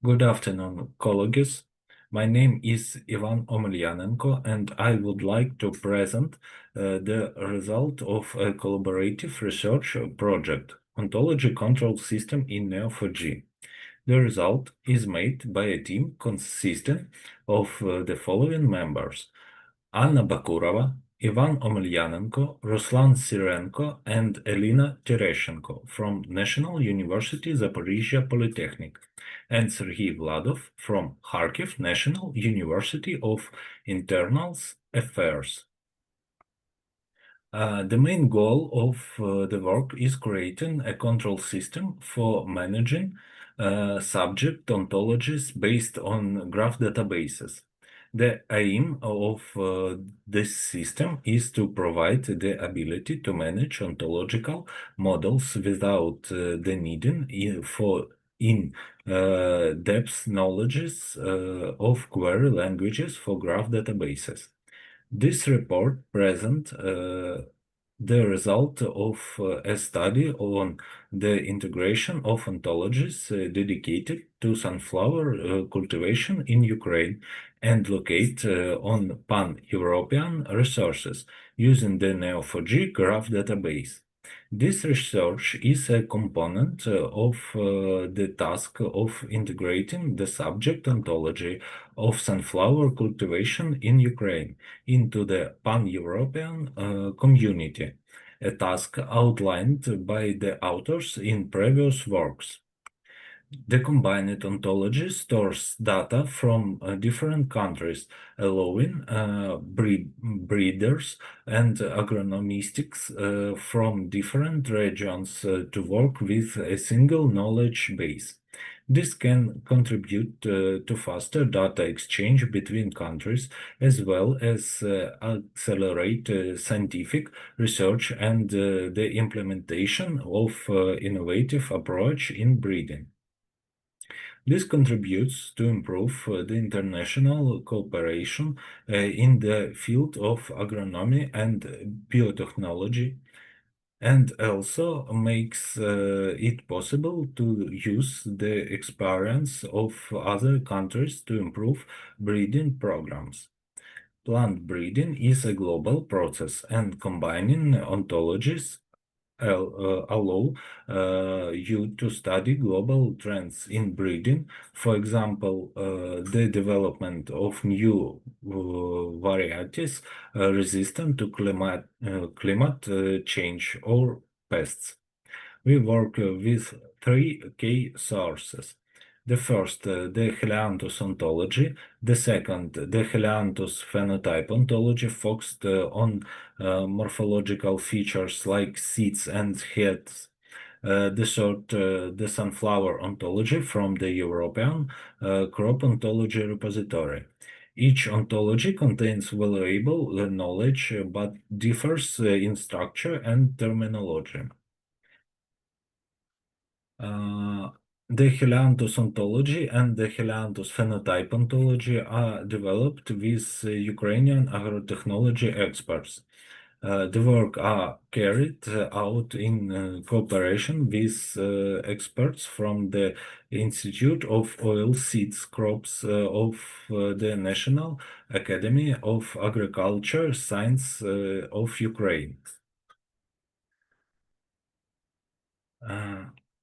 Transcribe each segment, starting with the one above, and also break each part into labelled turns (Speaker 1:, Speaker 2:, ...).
Speaker 1: Good afternoon, colleagues. My name is Ivan Omelianenko, and I would like to present the result of a collaborative research project, Ontology Control System in Neo4j. The result is made by a team consisting of the following members: Anna Bakurova, Ivan Omelianenko, Ruslan Sirenko, and Elina Tereschenko from National University Zaporizhia Polytechnic, and Serhii Vladov from Kharkiv National University of Internal Affairs. The main goal of the work is creating a control system for managing subject ontologies based on graph databases. The aim of this system is to provide the ability to manage ontological models without the needing for in-depth knowledges of query languages for graph databases. This report presents the result of a study on the integration of ontologies dedicated to sunflower cultivation in Ukraine and locate on pan-European resources using the Neo4j graph database. This research is a component of the task of integrating the subject ontology of sunflower cultivation in Ukraine into the pan-European community, a task outlined by the authors in previous works. The combined ontology stores data from different countries, allowing breeders and agronomists from different regions to work with a single knowledge base. This can contribute to faster data exchange between countries, as well as accelerate scientific research and the implementation of innovative approach in breeding. This contributes to improve the international cooperation in the field of agronomy and biotechnology, and also makes it possible to use the experience of other countries to improve breeding programs. Plant breeding is a global process, and combining ontologies allow you to study global trends in breeding, for example, the development of new varieties resistant to climate change or pests. We work with three key sources. The first, the Helianthus ontology. The second, the Helianthus phenotype ontology, focused on morphological features like seeds and heads. The third, the sunflower ontology from the European crop ontology repository. Each ontology contains valuable knowledge but differs in structure and terminology. The Helianthus ontology and the Helianthus phenotype ontology are developed with Ukrainian agrotechnology experts. The work are carried out in cooperation with experts from the Institute of Oilseeds Crops of the National Academy of Agriculture Science of Ukraine.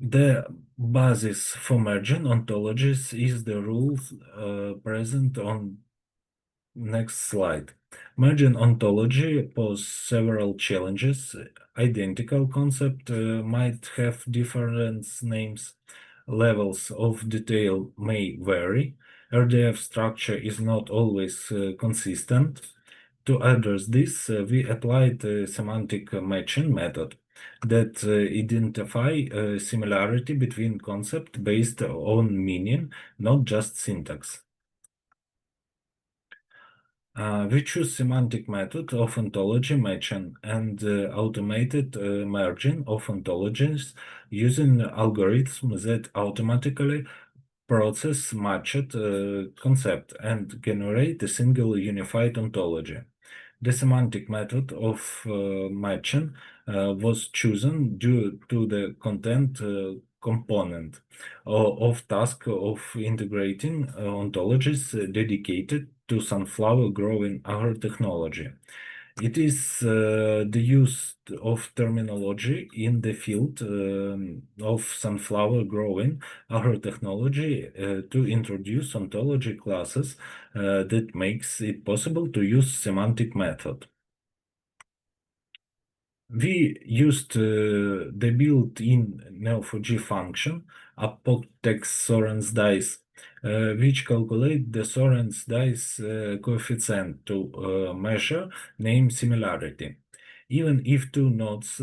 Speaker 1: The basis for merging ontologies is the rules present on next slide. Merging ontology poses several challenges. Identical concept might have different names. Levels of detail may vary. RDF structure is not always consistent. To address this, we applied a semantic matching method that identify similarity between concepts based on meaning, not just syntax. We choose semantic method of ontology matching and automated merging of ontologies using algorithms that automatically process matched concept and generate a single unified ontology. The semantic method of matching was chosen due to the content component of task of integrating ontologies dedicated to sunflower growing agrotechnology. It is the use of terminology in the field of sunflower growing agrotechnology to introduce ontology classes that makes it possible to use semantic method. We used the built-in Neo4j function, apoptex Soren's dice, which calculate the Soren's dice coefficient to measure name similarity. Even if two nodes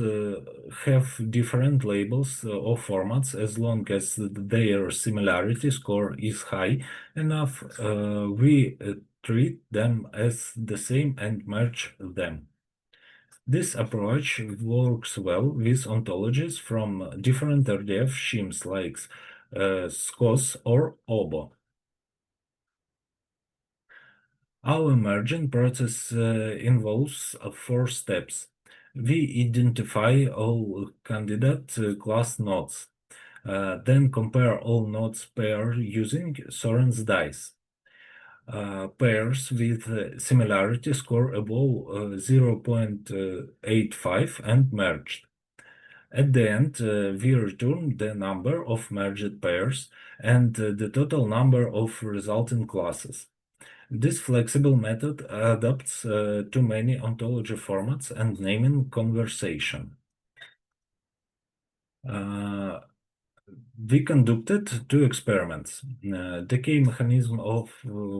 Speaker 1: have different labels or formats, as long as their similarity score is high enough, we treat them as the same and merge them. This approach works well with ontologies from different RDF schemes like SCOS or OBO. Our merging process involves 4 steps. We identify all candidate class nodes, then compare all nodes pair using Soren's dice. Pairs with similarity score above 0.85 and merged. At the end, we return the number of merged pairs and the total number of resulting classes. This flexible method adapts to many ontology formats and naming conversation. We conducted 2 experiments. The key mechanism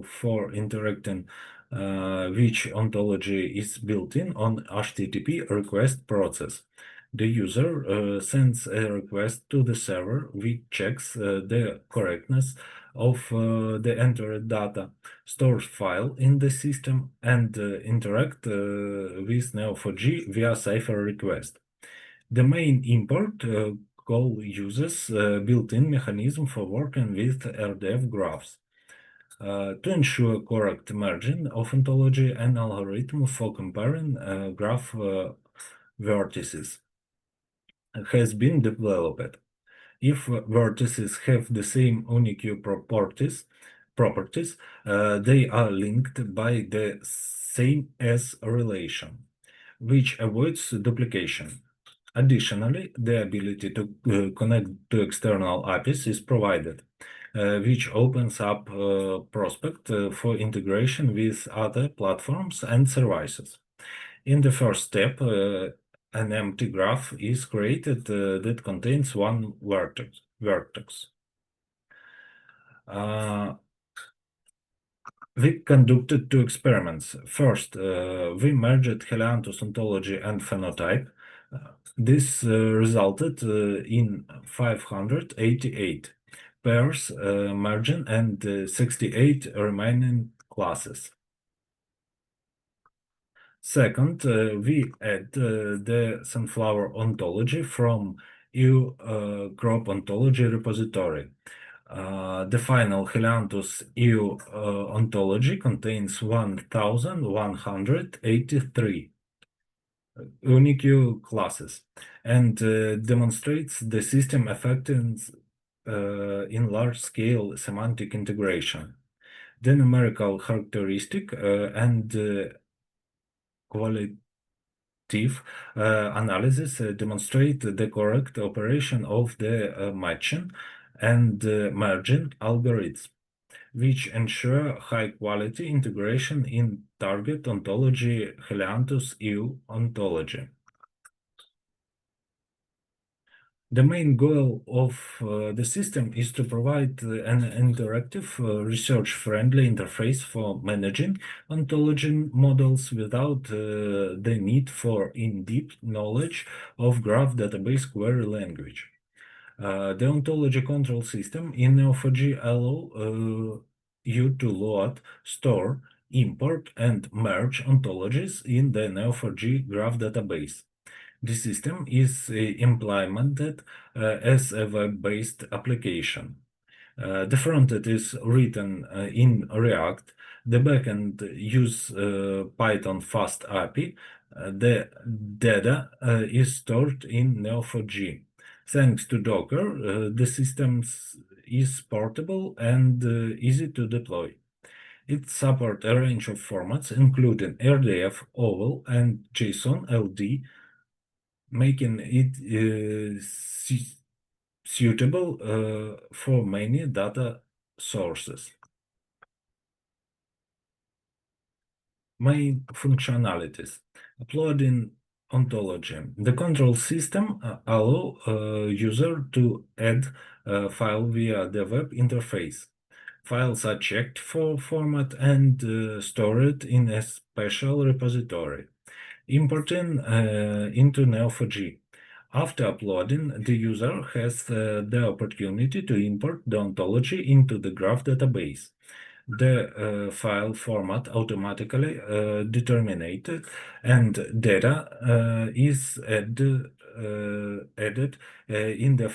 Speaker 1: for interacting which ontology is built in on HTTP request process. The user sends a request to the server which checks the correctness of the entered data, stores file in the system, and interact with Neo4j via cipher request. The main import call uses built-in mechanism for working with RDF graphs. To ensure correct merging of ontology, an algorithm for comparing graph vertices has been developed. If vertices have the same unique properties, they are linked by the same as relation, which avoids duplication. Additionally, the ability to connect to external APIs is provided, which opens up prospect for integration with other platforms and services. In the first step, an empty graph is created that contains one vertex. We conducted 2 experiments. First, we merged Helianthus ontology and phenotype. This resulted in 588 pairs merging and 68 remaining classes. Second, we add the sunflower ontology from EU crop ontology repository. The final Helianthus EU ontology contains 1183 unique classes and demonstrates the system effectiveness in large-scale semantic integration. The numerical characteristic and qualitative analysis demonstrate the correct operation of the matching and merging algorithms, which ensure high-quality integration in target ontology Helianthus EU ontology. The main goal of the system is to provide an interactive, research-friendly interface for managing ontology models without the need for in-depth knowledge of graph database query language. The ontology control system in Neo4j allow you to load, store, import, and merge ontologies in the Neo4j graph database. The system is implemented as a web-based application. The frontend is written in React. The backend use Python Fast API. The data is stored in Neo4j. Thanks to Docker, the system is portable and easy to deploy. It supports a range of formats, including RDF, OVL, and JSON LD, making it suitable for many data sources. Main functionalities. Uploading ontology. The control system allow user to add a file via the web interface. Files are checked for format and stored in a special repository. Importing into Neo4j. After uploading, the user has the opportunity to import the ontology into the graph database. The file format automatically determined and data is added in the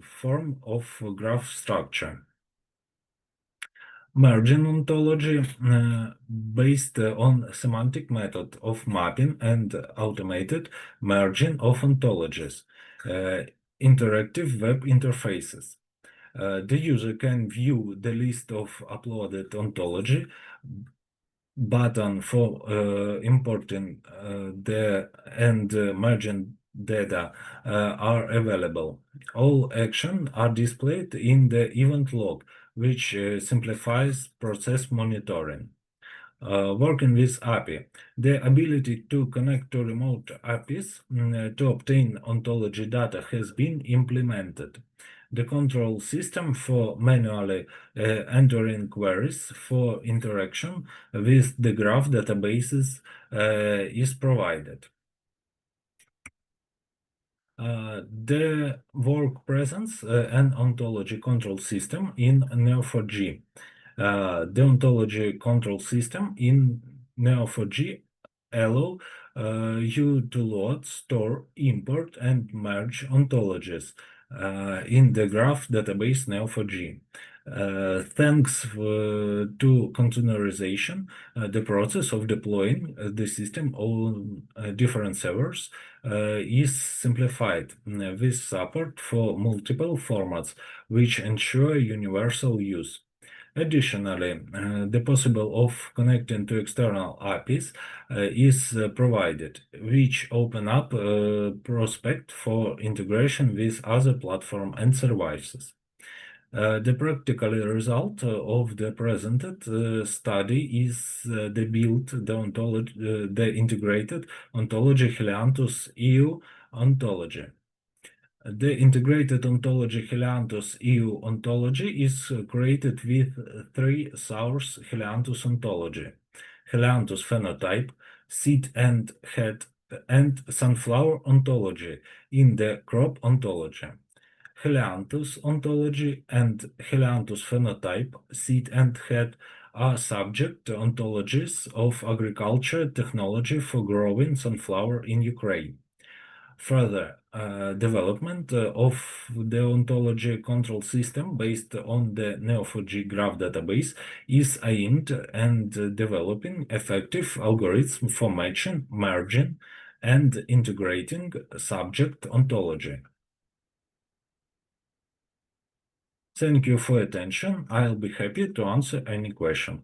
Speaker 1: form of graph structure. Merging ontology based on semantic method of mapping and automated merging of ontologies. Interactive web interfaces. The user can view the list of uploaded ontology button for importing and merging data are available. All actions are displayed in the event log, which simplifies process monitoring. Working with API. The ability to connect to remote APIs to obtain ontology data has been implemented. The control system for manually entering queries for interaction with the graph databases is provided. The work presence and ontology control system in Neo4j. The ontology control system in Neo4j allow you to load, store, import, and merge ontologies in the graph database Neo4j. Thanks to containerization, the process of deploying the system on different servers is simplified with support for multiple formats, which ensure universal use. Additionally, the possible of connecting to external APIs is provided, which open up prospect for integration with other platform and services. The practical result of the presented study is the integrated ontology Helianthus EU ontology. The integrated ontology Helianthus EU ontology is created with three source Helianthus ontology: Helianthus phenotype, seed and head, and sunflower ontology in the crop ontology. Helianthus ontology and Helianthus phenotype, seed and head are subject ontologies of agriculture technology for growing sunflower in Ukraine. Further development of the ontology control system based on the Neo4j graph database is aimed at developing effective algorithms for matching, merging, and integrating subject ontology. Thank you for attention. I'll be happy to answer any question.